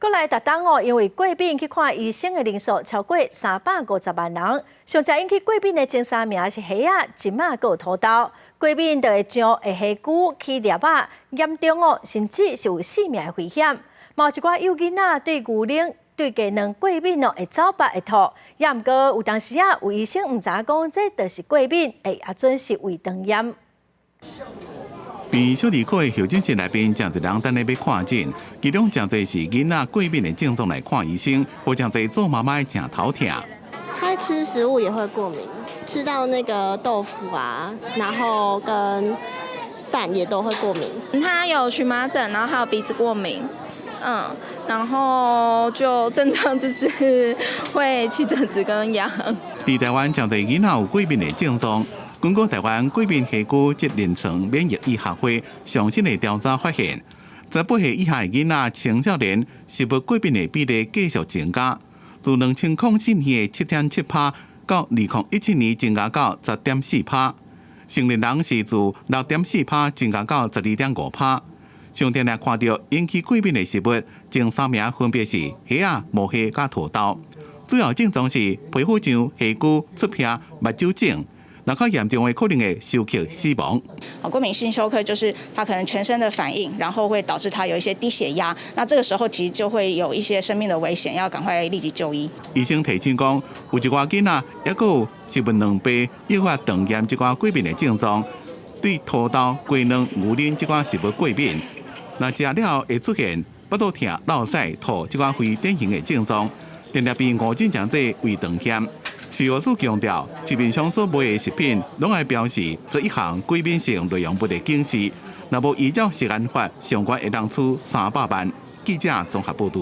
国内逐档因为过敏去看医生的人数超过350万人，上只引起过敏的前3名是虾仔、金马还有土豆。过敏就会将虾骨起裂啊，严重甚至是有性命的危险。嘛有一寡幼囡仔对牛奶、对鸡卵过敏会走白会吐，也毋过有当时有医生毋知讲这就是过敏，也准是胃肠炎。 被小儿科的候诊室内面，真侪人等咧要看诊，其中真侪是囡仔过敏的症状来看医生，或真侪做妈妈正头疼。他吃食物也会过敏，吃到那个豆腐啊，然后跟蛋也都会过敏。他有荨麻疹，然后还有鼻子过敏，然后就症状就是会起疹子跟痒。伫台湾真侪囡仔有过敏的症状。 根据台湾过敏虾骨及临床免疫医学会上新的调查发现，18岁以下的囡仔、青少年食物过敏的比例继续增加，自2004年的7.7%到2017年增加到10.4%，成年人是自6.4%增加到12.5%。上天来看到引起过敏的食物，前3名分别是虾仔、毛虾甲土豆，主要症状是皮肤痒、虾骨、出皮、目睭肿。 那较严重的可能会休克死亡。过敏性休克就是它可能全身的反应，然后会导致它有一些低血压。那这个时候其实就会有一些生命的危险，要赶快立即就医。医生提醒讲，有一寡囡仔也有食物两倍诱发肠炎这寡过敏的症状，对土豆、鸡卵、牛奶这寡食物过敏。那食了后会出现腹肚痛、落屎、吐这寡非典型的症状，定定被误诊成这胃肠炎。 食药署强调，市面上所卖的食品，拢爱标示这一项过敏性内容物的警示。若无依照食安法，上悬会当处300万。记者综合报道。